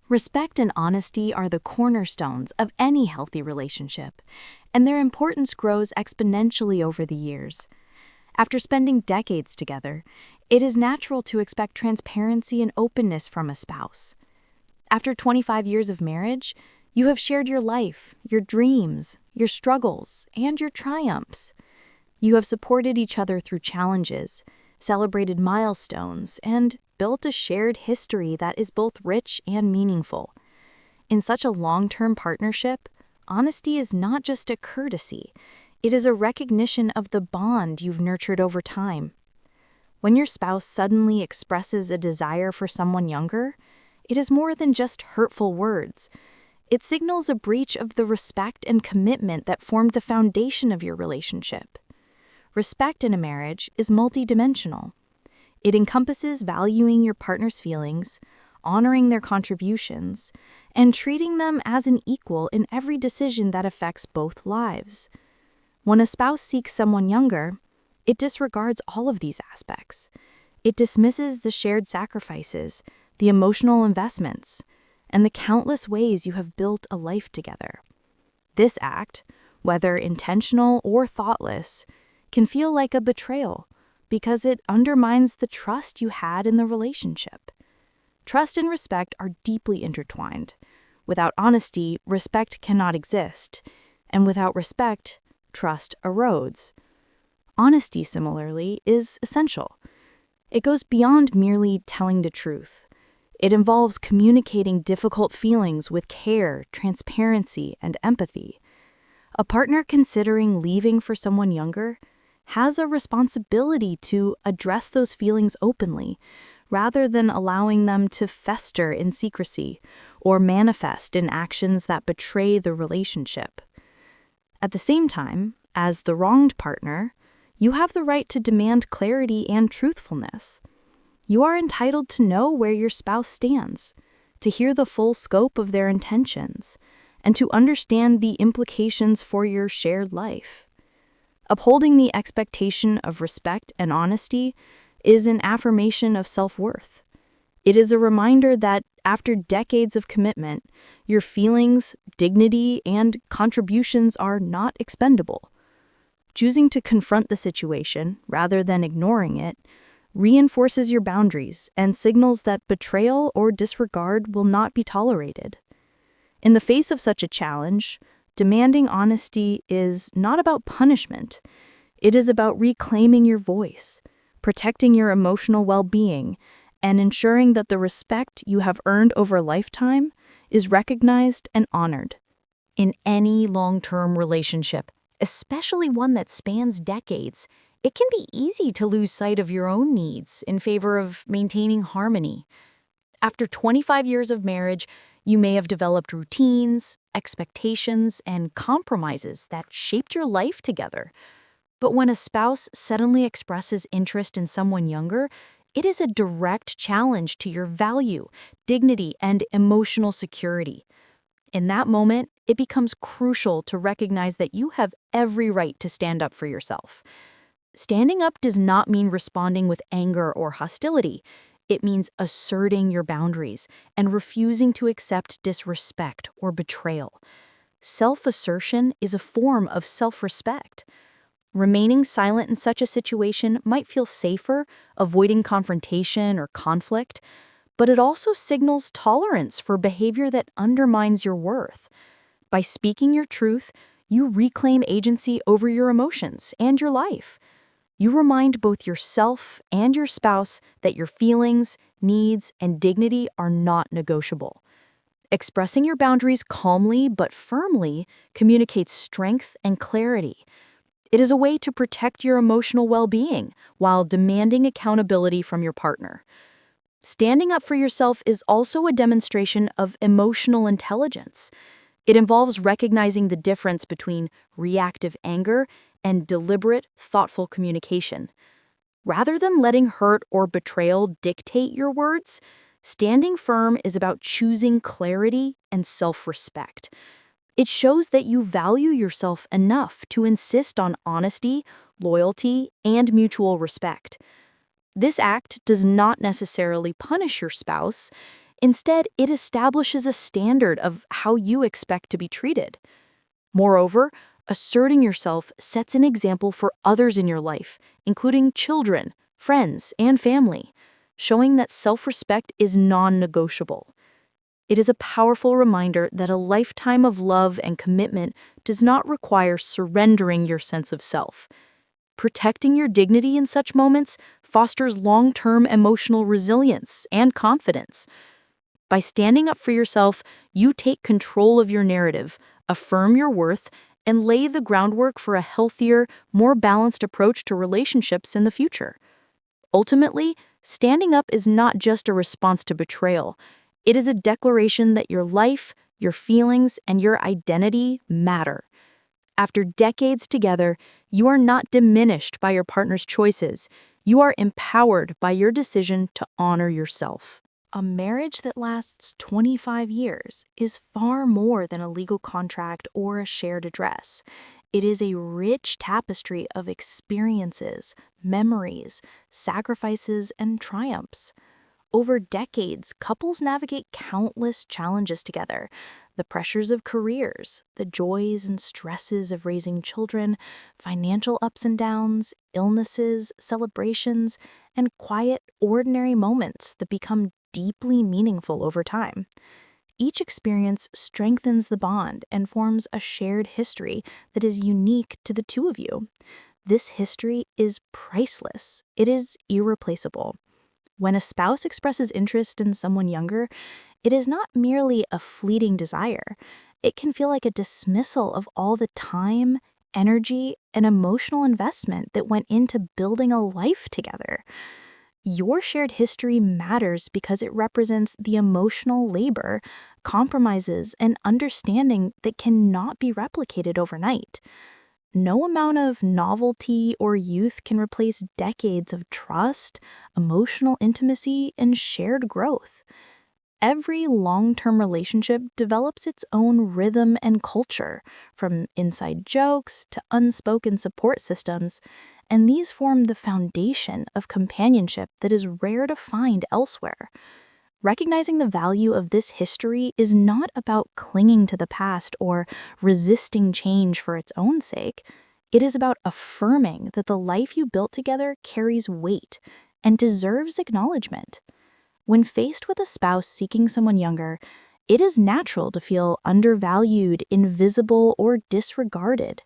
Respect and honesty are the cornerstones of any healthy relationship, and their importance grows exponentially over the years. After spending decades together, it is natural to expect transparency and openness from a spouse. After 25 years of marriage, you have shared your life, your dreams, your struggles, and your triumphs. You have supported each other through challenges, celebrated milestones, and built a shared history that is both rich and meaningful. In such a long-term partnership, honesty is not just a courtesy, it is a recognition of the bond you've nurtured over time. When your spouse suddenly expresses a desire for someone younger, it is more than just hurtful words. It signals a breach of the respect and commitment that formed the foundation of your relationship. Respect in a marriage is multidimensional. It encompasses valuing your partner's feelings, honoring their contributions, and treating them as an equal in every decision that affects both lives. When a spouse seeks someone younger, it disregards all of these aspects. It dismisses the shared sacrifices, the emotional investments, and the countless ways you have built a life together. This act, whether intentional or thoughtless, can feel like a betrayal because it undermines the trust you had in the relationship. Trust and respect are deeply intertwined. Without honesty, respect cannot exist, and without respect, trust erodes. Honesty, similarly, is essential. It goes beyond merely telling the truth. It involves communicating difficult feelings with care, transparency, and empathy. A partner considering leaving for someone younger has a responsibility to address those feelings openly, rather than allowing them to fester in secrecy or manifest in actions that betray the relationship. At the same time, as the wronged partner, you have the right to demand clarity and truthfulness. You are entitled to know where your spouse stands, to hear the full scope of their intentions, and to understand the implications for your shared life. Upholding the expectation of respect and honesty is an affirmation of self-worth. It is a reminder that after decades of commitment, your feelings, dignity, and contributions are not expendable. Choosing to confront the situation rather than ignoring it reinforces your boundaries and signals that betrayal or disregard will not be tolerated. In the face of such a challenge, demanding honesty is not about punishment. It is about reclaiming your voice, protecting your emotional well-being, and ensuring that the respect you have earned over a lifetime is recognized and honored. In any long-term relationship, especially one that spans decades, it can be easy to lose sight of your own needs in favor of maintaining harmony. After 25 years of marriage, you may have developed routines, expectations, and compromises that shaped your life together. But when a spouse suddenly expresses interest in someone younger, it is a direct challenge to your value, dignity, and emotional security. In that moment, it becomes crucial to recognize that you have every right to stand up for yourself. Standing up does not mean responding with anger or hostility. It means asserting your boundaries and refusing to accept disrespect or betrayal. Self-assertion is a form of self-respect. Remaining silent in such a situation might feel safer, avoiding confrontation or conflict, but it also signals tolerance for behavior that undermines your worth. By speaking your truth, you reclaim agency over your emotions and your life. You remind both yourself and your spouse that your feelings, needs, and dignity are not negotiable. Expressing your boundaries calmly but firmly communicates strength and clarity. It is a way to protect your emotional well-being while demanding accountability from your partner. Standing up for yourself is also a demonstration of emotional intelligence. It involves recognizing the difference between reactive anger and deliberate, thoughtful communication. Rather than letting hurt or betrayal dictate your words, standing firm is about choosing clarity and self-respect. It shows that you value yourself enough to insist on honesty, loyalty, and mutual respect. This act does not necessarily punish your spouse. Instead, it establishes a standard of how you expect to be treated. Moreover, asserting yourself sets an example for others in your life, including children, friends, and family, showing that self-respect is non-negotiable. It is a powerful reminder that a lifetime of love and commitment does not require surrendering your sense of self. Protecting your dignity in such moments fosters long-term emotional resilience and confidence. By standing up for yourself, you take control of your narrative, affirm your worth, and lay the groundwork for a healthier, more balanced approach to relationships in the future. Ultimately, standing up is not just a response to betrayal. It is a declaration that your life, your feelings, and your identity matter. After decades together, you are not diminished by your partner's choices. You are empowered by your decision to honor yourself. A marriage that lasts 25 years is far more than a legal contract or a shared address. It is a rich tapestry of experiences, memories, sacrifices, and triumphs. Over decades, couples navigate countless challenges together: the pressures of careers, the joys and stresses of raising children, financial ups and downs, illnesses, celebrations, and quiet, ordinary moments that become deeply meaningful over time. Each experience strengthens the bond and forms a shared history that is unique to the two of you. This history is priceless. It is irreplaceable. When a spouse expresses interest in someone younger, it is not merely a fleeting desire. It can feel like a dismissal of all the time, energy, and emotional investment that went into building a life together. Your shared history matters because it represents the emotional labor, compromises, and understanding that cannot be replicated overnight. No amount of novelty or youth can replace decades of trust, emotional intimacy, and shared growth. Every long-term relationship develops its own rhythm and culture, from inside jokes to unspoken support systems, and these form the foundation of companionship that is rare to find elsewhere. Recognizing the value of this history is not about clinging to the past or resisting change for its own sake. It is about affirming that the life you built together carries weight and deserves acknowledgement. When faced with a spouse seeking someone younger, it is natural to feel undervalued, invisible, or disregarded.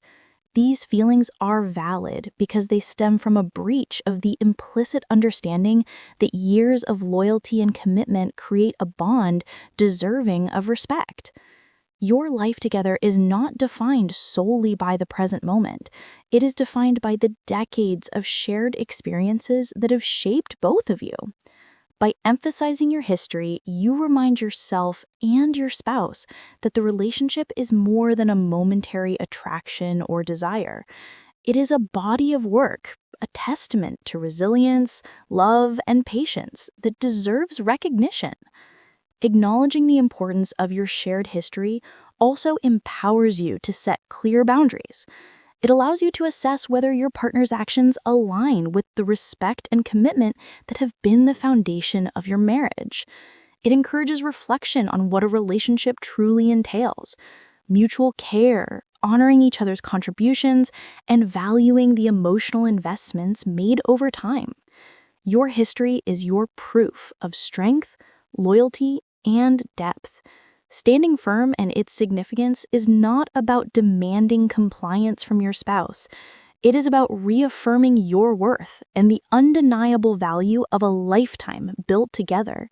These feelings are valid because they stem from a breach of the implicit understanding that years of loyalty and commitment create a bond deserving of respect. Your life together is not defined solely by the present moment. It is defined by the decades of shared experiences that have shaped both of you. By emphasizing your history, you remind yourself and your spouse that the relationship is more than a momentary attraction or desire. It is a body of work, a testament to resilience, love, and patience that deserves recognition. Acknowledging the importance of your shared history also empowers you to set clear boundaries. It allows you to assess whether your partner's actions align with the respect and commitment that have been the foundation of your marriage. It encourages reflection on what a relationship truly entails: mutual care, honoring each other's contributions, and valuing the emotional investments made over time. Your history is your proof of strength, loyalty, and depth. Standing firm and its significance is not about demanding compliance from your spouse. It is about reaffirming your worth and the undeniable value of a lifetime built together.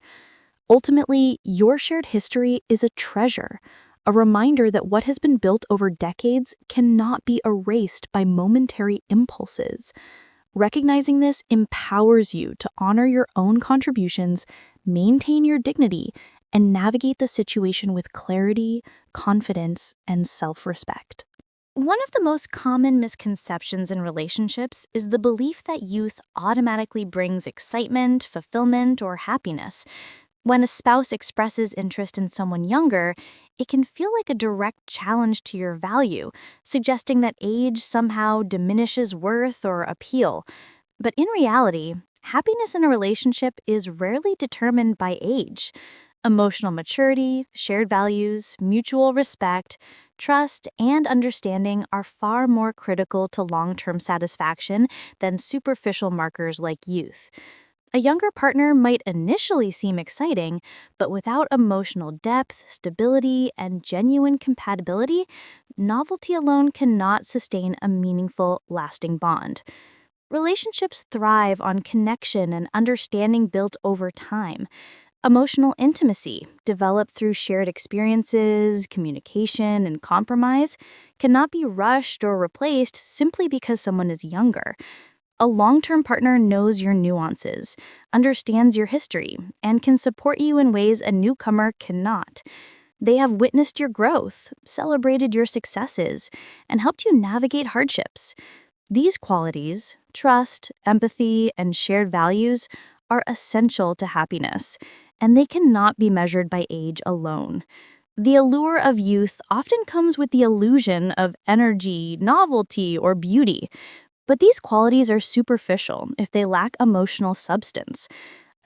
Ultimately, your shared history is a treasure, a reminder that what has been built over decades cannot be erased by momentary impulses. Recognizing this empowers you to honor your own contributions, maintain your dignity, and navigate the situation with clarity, confidence, and self-respect. One of the most common misconceptions in relationships is the belief that youth automatically brings excitement, fulfillment, or happiness. When a spouse expresses interest in someone younger, it can feel like a direct challenge to your value, suggesting that age somehow diminishes worth or appeal. But in reality, happiness in a relationship is rarely determined by age. Emotional maturity, shared values, mutual respect, trust, and understanding are far more critical to long-term satisfaction than superficial markers like youth. A younger partner might initially seem exciting, but without emotional depth, stability, and genuine compatibility, novelty alone cannot sustain a meaningful, lasting bond. Relationships thrive on connection and understanding built over time. Emotional intimacy, developed through shared experiences, communication, and compromise, cannot be rushed or replaced simply because someone is younger. A long-term partner knows your nuances, understands your history, and can support you in ways a newcomer cannot. They have witnessed your growth, celebrated your successes, and helped you navigate hardships. These qualities, trust, empathy, and shared values, are essential to happiness, and they cannot be measured by age alone. The allure of youth often comes with the illusion of energy, novelty, or beauty. But these qualities are superficial if they lack emotional substance.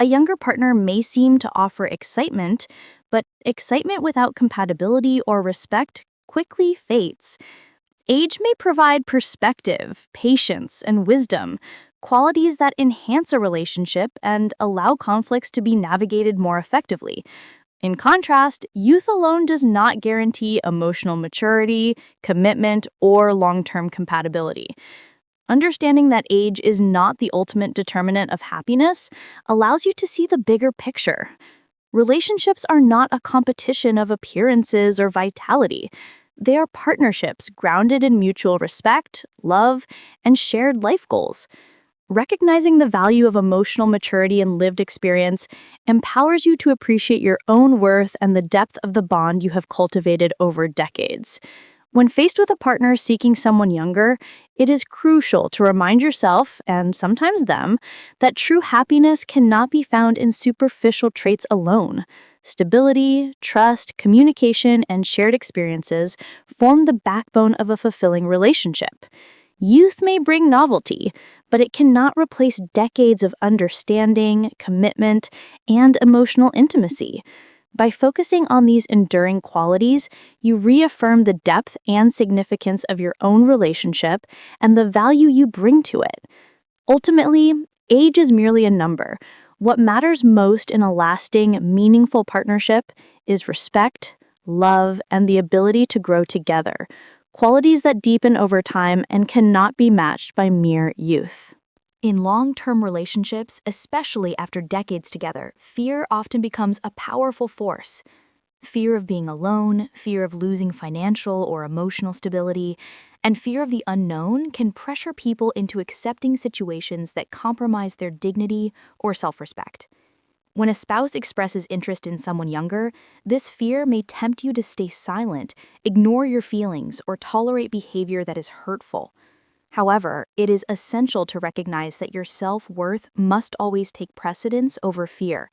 A younger partner may seem to offer excitement, but excitement without compatibility or respect quickly fades. Age may provide perspective, patience, and wisdom, qualities that enhance a relationship and allow conflicts to be navigated more effectively. In contrast, youth alone does not guarantee emotional maturity, commitment, or long-term compatibility. Understanding that age is not the ultimate determinant of happiness allows you to see the bigger picture. Relationships are not a competition of appearances or vitality. They are partnerships grounded in mutual respect, love, and shared life goals. Recognizing the value of emotional maturity and lived experience empowers you to appreciate your own worth and the depth of the bond you have cultivated over decades. When faced with a partner seeking someone younger, it is crucial to remind yourself, and sometimes them, that true happiness cannot be found in superficial traits alone. Stability, trust, communication, and shared experiences form the backbone of a fulfilling relationship. Youth may bring novelty, but it cannot replace decades of understanding, commitment, and emotional intimacy. By focusing on these enduring qualities, you reaffirm the depth and significance of your own relationship and the value you bring to it. Ultimately, age is merely a number. What matters most in a lasting, meaningful partnership is respect, love, and the ability to grow together, qualities that deepen over time and cannot be matched by mere youth. In long-term relationships, especially after decades together, fear often becomes a powerful force. Fear of being alone, fear of losing financial or emotional stability, and fear of the unknown can pressure people into accepting situations that compromise their dignity or self-respect. When a spouse expresses interest in someone younger, this fear may tempt you to stay silent, ignore your feelings, or tolerate behavior that is hurtful. However, it is essential to recognize that your self-worth must always take precedence over fear.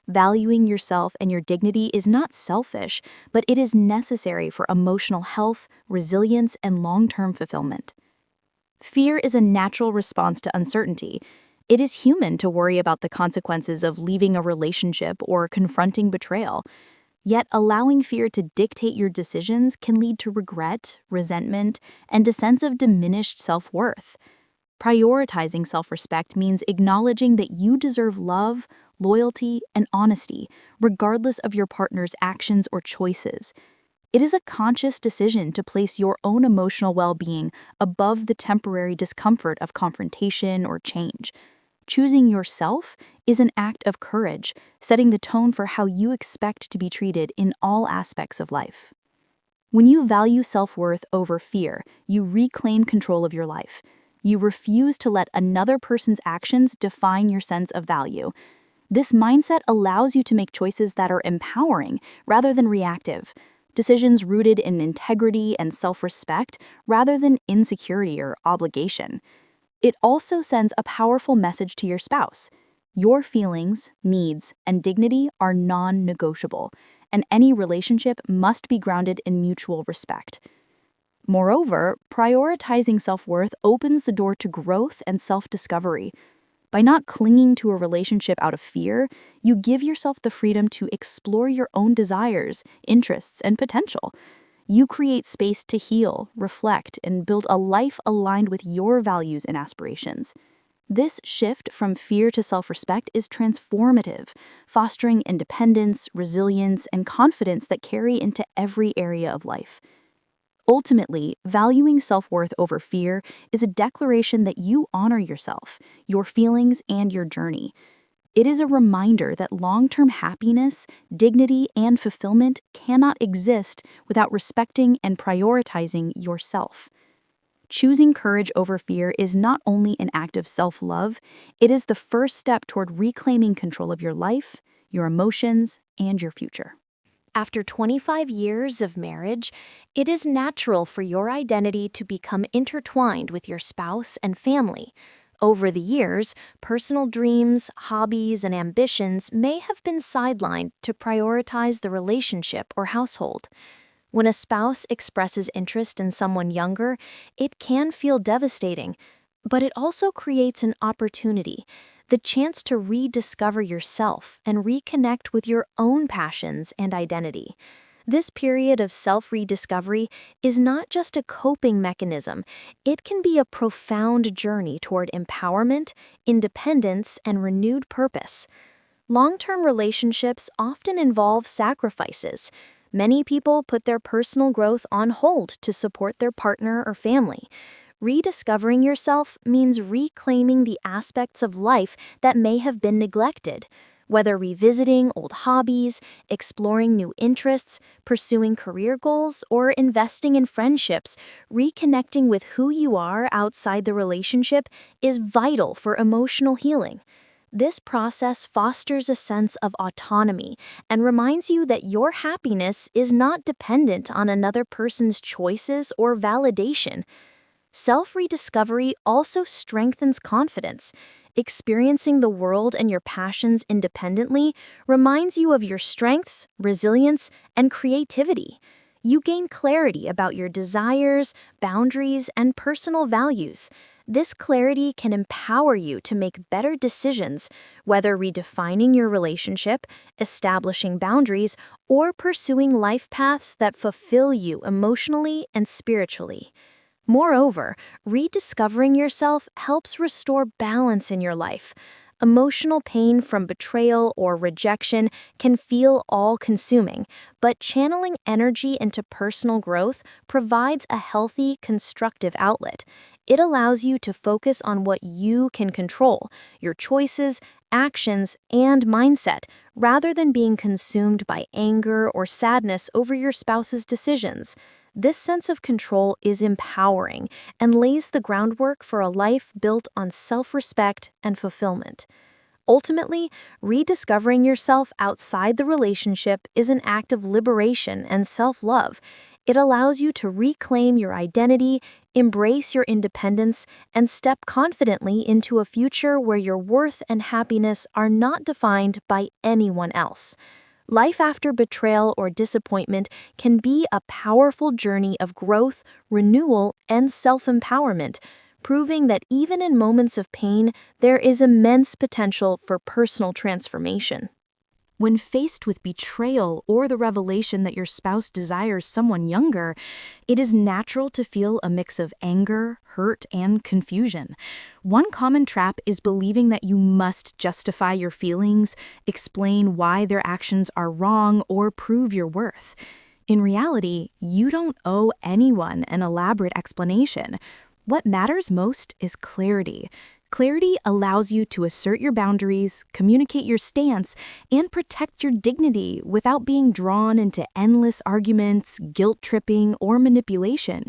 Valuing yourself and your dignity is not selfish, but it is necessary for emotional health, resilience, and long-term fulfillment. Fear is a natural response to uncertainty. It is human to worry about the consequences of leaving a relationship or confronting betrayal. Yet allowing fear to dictate your decisions can lead to regret, resentment, and a sense of diminished self-worth. Prioritizing self-respect means acknowledging that you deserve love, loyalty, and honesty, regardless of your partner's actions or choices. It is a conscious decision to place your own emotional well-being above the temporary discomfort of confrontation or change. Choosing yourself is an act of courage, setting the tone for how you expect to be treated in all aspects of life. When you value self-worth over fear, you reclaim control of your life. You refuse to let another person's actions define your sense of value. This mindset allows you to make choices that are empowering rather than reactive, decisions rooted in integrity and self-respect rather than insecurity or obligation. It also sends a powerful message to your spouse. Your feelings, needs, and dignity are non-negotiable, and any relationship must be grounded in mutual respect. Moreover, prioritizing self-worth opens the door to growth and self-discovery. By not clinging to a relationship out of fear, you give yourself the freedom to explore your own desires, interests, and potential. You create space to heal, reflect, and build a life aligned with your values and aspirations. This shift from fear to self-respect is transformative, fostering independence, resilience, and confidence that carry into every area of life. Ultimately, valuing self-worth over fear is a declaration that you honor yourself, your feelings, and your journey. It is a reminder that long-term happiness, dignity, and fulfillment cannot exist without respecting and prioritizing yourself. Choosing courage over fear is not only an act of self-love, it is the first step toward reclaiming control of your life, your emotions, and your future. After 25 years of marriage, it is natural for your identity to become intertwined with your spouse and family. Over the years, personal dreams, hobbies, and ambitions may have been sidelined to prioritize the relationship or household. When a spouse expresses interest in someone younger, it can feel devastating, but it also creates an opportunity, the chance to rediscover yourself and reconnect with your own passions and identity. This period of self-rediscovery is not just a coping mechanism, it can be a profound journey toward empowerment, independence, and renewed purpose. Long-term relationships often involve sacrifices. Many people put their personal growth on hold to support their partner or family. Rediscovering yourself means reclaiming the aspects of life that may have been neglected. Whether revisiting old hobbies, exploring new interests, pursuing career goals, or investing in friendships, reconnecting with who you are outside the relationship is vital for emotional healing. This process fosters a sense of autonomy and reminds you that your happiness is not dependent on another person's choices or validation. Self-rediscovery also strengthens confidence. Experiencing the world and your passions independently reminds you of your strengths, resilience, and creativity. You gain clarity about your desires, boundaries, and personal values. This clarity can empower you to make better decisions, whether redefining your relationship, establishing boundaries, or pursuing life paths that fulfill you emotionally and spiritually. Moreover, rediscovering yourself helps restore balance in your life. Emotional pain from betrayal or rejection can feel all-consuming, but channeling energy into personal growth provides a healthy, constructive outlet. It allows you to focus on what you can control, your choices, actions, and mindset, rather than being consumed by anger or sadness over your spouse's decisions. This sense of control is empowering and lays the groundwork for a life built on self-respect and fulfillment. Ultimately, rediscovering yourself outside the relationship is an act of liberation and self-love. It allows you to reclaim your identity, embrace your independence, and step confidently into a future where your worth and happiness are not defined by anyone else. Life after betrayal or disappointment can be a powerful journey of growth, renewal, and self-empowerment, proving that even in moments of pain, there is immense potential for personal transformation. When faced with betrayal or the revelation that your spouse desires someone younger, it is natural to feel a mix of anger, hurt, and confusion. One common trap is believing that you must justify your feelings, explain why their actions are wrong, or prove your worth. In reality, you don't owe anyone an elaborate explanation. What matters most is clarity. Clarity allows you to assert your boundaries, communicate your stance, and protect your dignity without being drawn into endless arguments, guilt-tripping, or manipulation.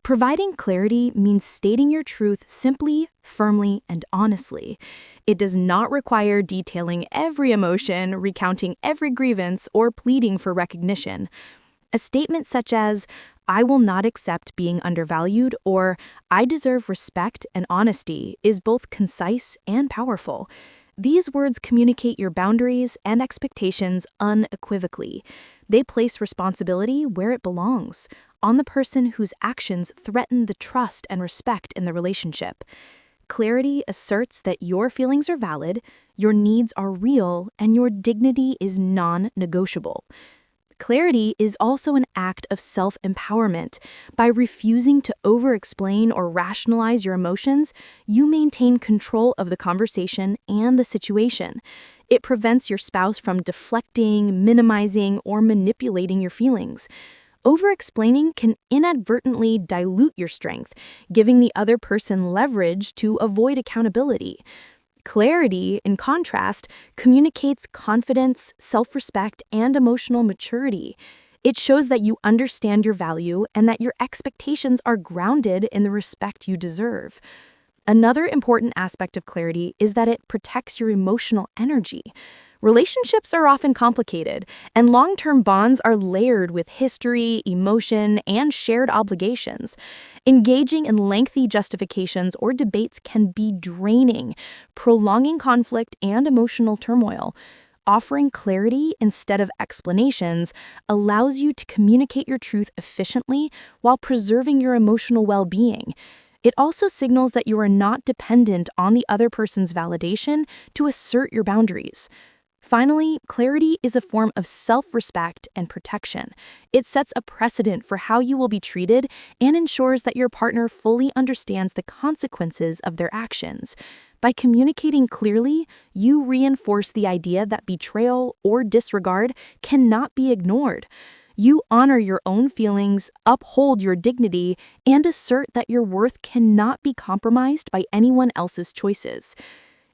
Providing clarity means stating your truth simply, firmly, and honestly. It does not require detailing every emotion, recounting every grievance, or pleading for recognition. A statement such as, "I will not accept being undervalued," or "I deserve respect and honesty," is both concise and powerful. These words communicate your boundaries and expectations unequivocally. They place responsibility where it belongs, on the person whose actions threaten the trust and respect in the relationship. Clarity asserts that your feelings are valid, your needs are real, and your dignity is non-negotiable. Clarity is also an act of self-empowerment. By refusing to over-explain or rationalize your emotions, you maintain control of the conversation and the situation. It prevents your spouse from deflecting, minimizing, or manipulating your feelings. Over-explaining can inadvertently dilute your strength, giving the other person leverage to avoid accountability. Clarity, in contrast, communicates confidence, self-respect, and emotional maturity. It shows that you understand your value and that your expectations are grounded in the respect you deserve. Another important aspect of clarity is that it protects your emotional energy. Relationships are often complicated, and long-term bonds are layered with history, emotion, and shared obligations. Engaging in lengthy justifications or debates can be draining, prolonging conflict and emotional turmoil. Offering clarity instead of explanations allows you to communicate your truth efficiently while preserving your emotional well-being. It also signals that you are not dependent on the other person's validation to assert your boundaries. Finally, clarity is a form of self-respect and protection. It sets a precedent for how you will be treated and ensures that your partner fully understands the consequences of their actions. By communicating clearly, you reinforce the idea that betrayal or disregard cannot be ignored. You honor your own feelings, uphold your dignity, and assert that your worth cannot be compromised by anyone else's choices.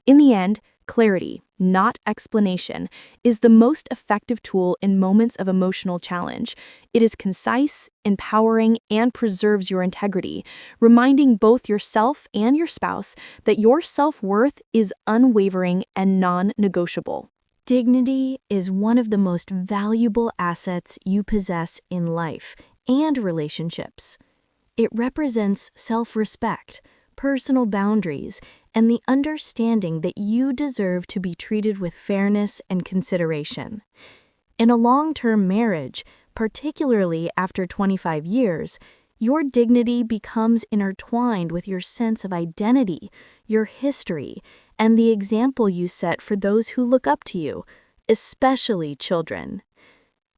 In the end, clarity, not explanation, is the most effective tool in moments of emotional challenge. It is concise, empowering, and preserves your integrity, reminding both yourself and your spouse that your self-worth is unwavering and non-negotiable. Dignity is one of the most valuable assets you possess in life and relationships. It represents self-respect, personal boundaries, and the understanding that you deserve to be treated with fairness and consideration. In a long-term marriage, particularly after 25 years, your dignity becomes intertwined with your sense of identity, your history, and the example you set for those who look up to you, especially children.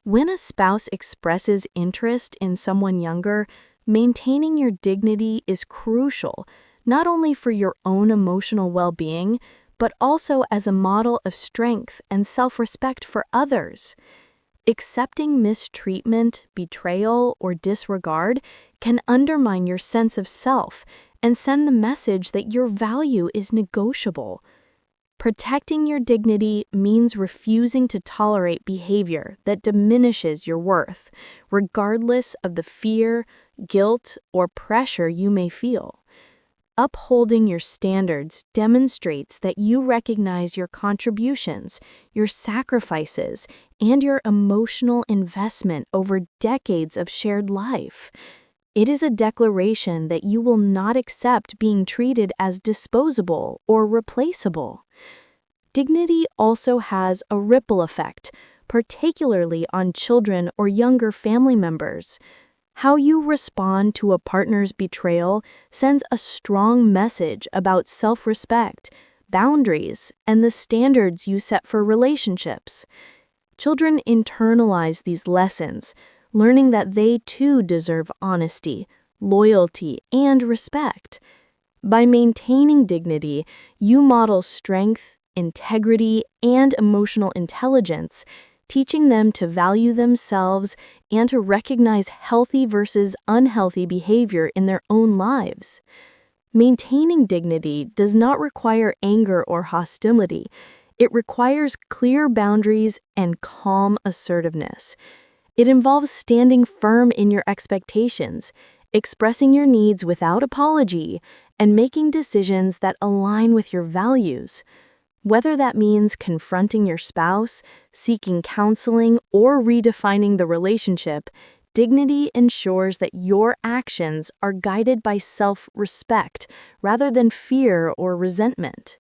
When a spouse expresses interest in someone younger, maintaining your dignity is crucial, not only for your own emotional well-being, but also as a model of strength and self-respect for others. Accepting mistreatment, betrayal, or disregard can undermine your sense of self and send the message that your value is negotiable. Protecting your dignity means refusing to tolerate behavior that diminishes your worth, regardless of the fear, guilt, or pressure you may feel. Upholding your standards demonstrates that you recognize your contributions, your sacrifices, and your emotional investment over decades of shared life. It is a declaration that you will not accept being treated as disposable or replaceable. Dignity also has a ripple effect, particularly on children or younger family members. How you respond to a partner's betrayal sends a strong message about self-respect, boundaries, and the standards you set for relationships. Children internalize these lessons, learning that they too deserve honesty, loyalty, and respect. By maintaining dignity, you model strength, integrity, and emotional intelligence, teaching them to value themselves and to recognize healthy versus unhealthy behavior in their own lives. Maintaining dignity does not require anger or hostility. It requires clear boundaries and calm assertiveness. It involves standing firm in your expectations, expressing your needs without apology, and making decisions that align with your values. Whether that means confronting your spouse, seeking counseling, or redefining the relationship, dignity ensures that your actions are guided by self-respect rather than fear or resentment.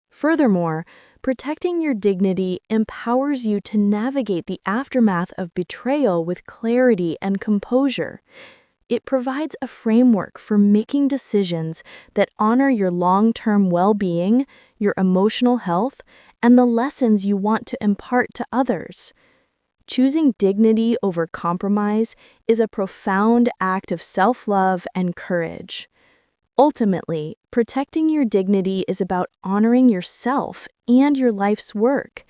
Furthermore, protecting your dignity empowers you to navigate the aftermath of betrayal with clarity and composure. It provides a framework for making decisions that honor your long-term well-being, your emotional health, and the lessons you want to impart to others. Choosing dignity over compromise is a profound act of self-love and courage. Ultimately, protecting your dignity is about honoring yourself and your life's work.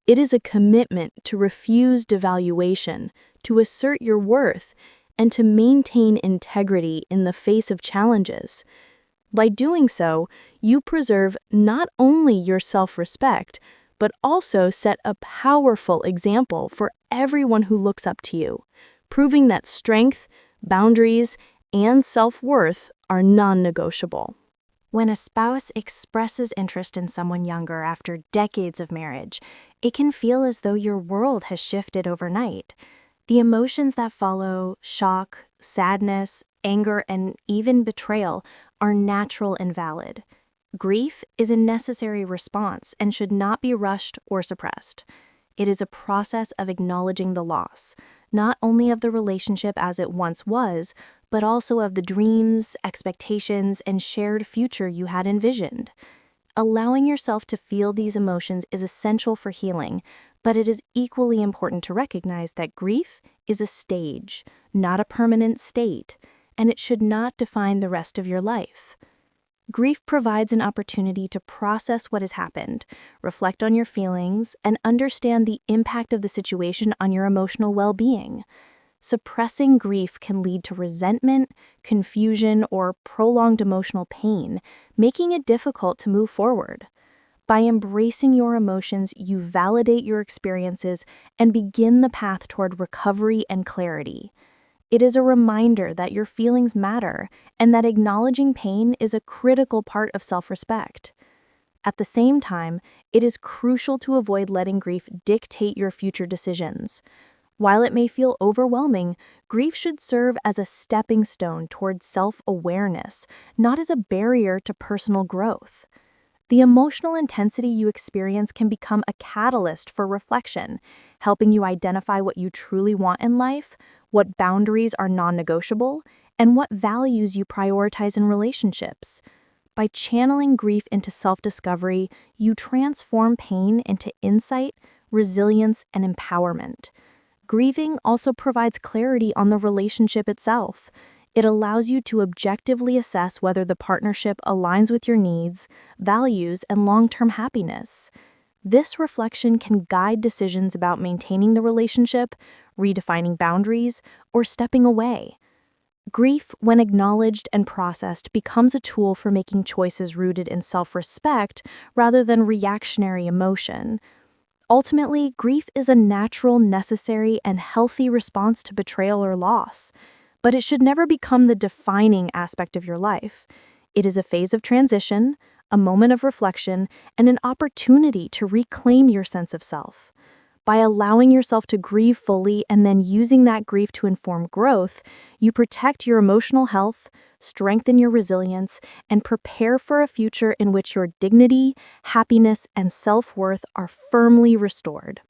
It is a commitment to refuse devaluation, to assert your worth, and to maintain integrity in the face of challenges. By doing so, you preserve not only your self-respect, but also set a powerful example for everyone who looks up to you, proving that strength, boundaries, and self-worth are non-negotiable. When a spouse expresses interest in someone younger after decades of marriage, it can feel as though your world has shifted overnight. The emotions that follow, shock, sadness, anger, and even betrayal, are natural and valid. Grief is a necessary response and should not be rushed or suppressed. It is a process of acknowledging the loss, not only of the relationship as it once was, but also of the dreams, expectations, and shared future you had envisioned. Allowing yourself to feel these emotions is essential for healing, but it is equally important to recognize that grief is a stage, not a permanent state, and it should not define the rest of your life. Grief provides an opportunity to process what has happened, reflect on your feelings, and understand the impact of the situation on your emotional well-being. Suppressing grief can lead to resentment, confusion, or prolonged emotional pain, making it difficult to move forward. By embracing your emotions, you validate your experiences and begin the path toward recovery and clarity. It is a reminder that your feelings matter and that acknowledging pain is a critical part of self-respect. At the same time, it is crucial to avoid letting grief dictate your future decisions. While it may feel overwhelming, grief should serve as a stepping stone toward self-awareness, not as a barrier to personal growth. The emotional intensity you experience can become a catalyst for reflection, helping you identify what you truly want in life, what boundaries are non-negotiable, and what values you prioritize in relationships. By channeling grief into self-discovery, you transform pain into insight, resilience, and empowerment. Grieving also provides clarity on the relationship itself. It allows you to objectively assess whether the partnership aligns with your needs, values, and long-term happiness. This reflection can guide decisions about maintaining the relationship, redefining boundaries, or stepping away. Grief, when acknowledged and processed, becomes a tool for making choices rooted in self-respect rather than reactionary emotion. Ultimately, grief is a natural, necessary, and healthy response to betrayal or loss. But it should never become the defining aspect of your life. It is a phase of transition, a moment of reflection, and an opportunity to reclaim your sense of self. By allowing yourself to grieve fully and then using that grief to inform growth, you protect your emotional health, strengthen your resilience, and prepare for a future in which your dignity, happiness, and self-worth are firmly restored.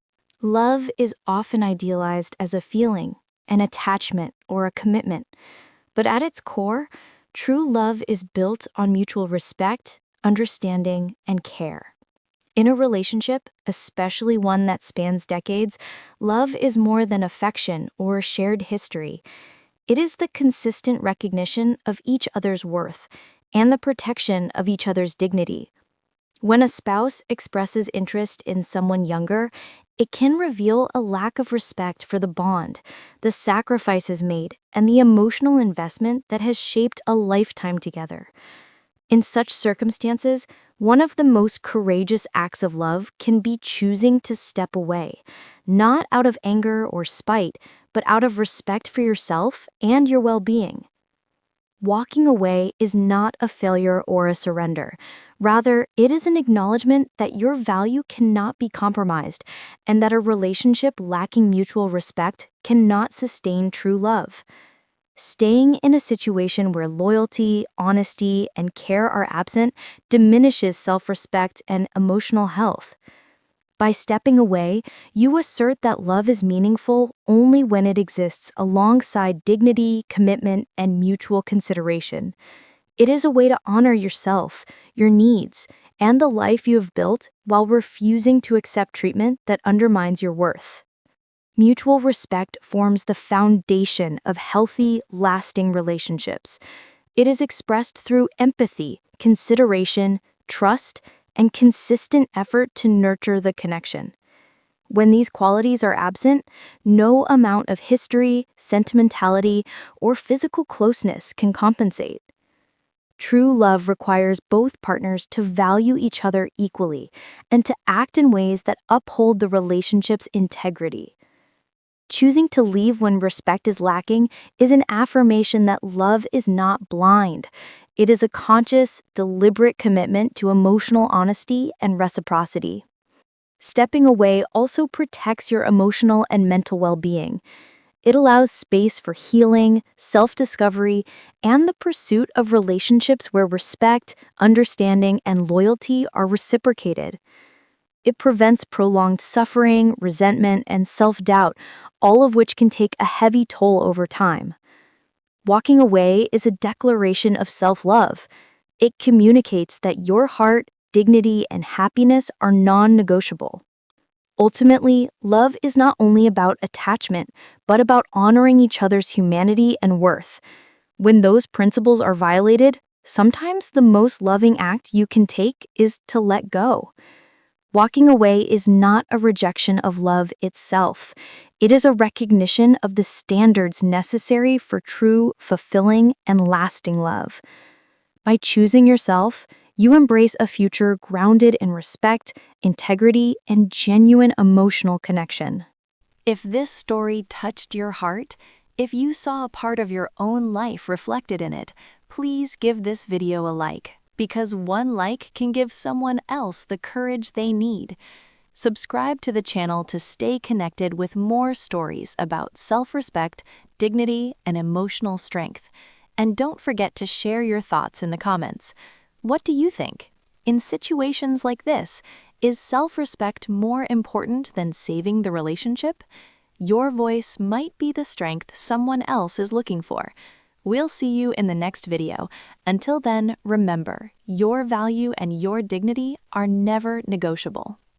Love is often idealized as a feeling, an attachment, or a commitment. But at its core, true love is built on mutual respect, understanding, and care. In a relationship, especially one that spans decades, love is more than affection or shared history. It is the consistent recognition of each other's worth and the protection of each other's dignity. When a spouse expresses interest in someone younger, it can reveal a lack of respect for the bond, the sacrifices made, and the emotional investment that has shaped a lifetime together. In such circumstances, one of the most courageous acts of love can be choosing to step away, not out of anger or spite, but out of respect for yourself and your well-being. Walking away is not a failure or a surrender. Rather, it is an acknowledgement that your value cannot be compromised and that a relationship lacking mutual respect cannot sustain true love. Staying in a situation where loyalty, honesty, and care are absent diminishes self-respect and emotional health. By stepping away, you assert that love is meaningful only when it exists alongside dignity, commitment, and mutual consideration. It is a way to honor yourself, your needs, and the life you have built while refusing to accept treatment that undermines your worth. Mutual respect forms the foundation of healthy, lasting relationships. It is expressed through empathy, consideration, trust, and consistent effort to nurture the connection. When these qualities are absent, no amount of history, sentimentality, or physical closeness can compensate. True love requires both partners to value each other equally and to act in ways that uphold the relationship's integrity. Choosing to leave when respect is lacking is an affirmation that love is not blind. It is a conscious, deliberate commitment to emotional honesty and reciprocity. Stepping away also protects your emotional and mental well-being. It allows space for healing, self-discovery, and the pursuit of relationships where respect, understanding, and loyalty are reciprocated. It prevents prolonged suffering, resentment, and self-doubt, all of which can take a heavy toll over time. Walking away is a declaration of self-love. It communicates that your heart, dignity, and happiness are non-negotiable. Ultimately, love is not only about attachment, but about honoring each other's humanity and worth. When those principles are violated, sometimes the most loving act you can take is to let go. Walking away is not a rejection of love itself. It is a recognition of the standards necessary for true, fulfilling, and lasting love. By choosing yourself, you embrace a future grounded in respect, integrity, and genuine emotional connection. If this story touched your heart, if you saw a part of your own life reflected in it, please give this video a like, because one like can give someone else the courage they need. Subscribe to the channel to stay connected with more stories about self-respect, dignity, and emotional strength. And don't forget to share your thoughts in the comments. What do you think? In situations like this, is self-respect more important than saving the relationship? Your voice might be the strength someone else is looking for. We'll see you in the next video. Until then, remember, your value and your dignity are never negotiable.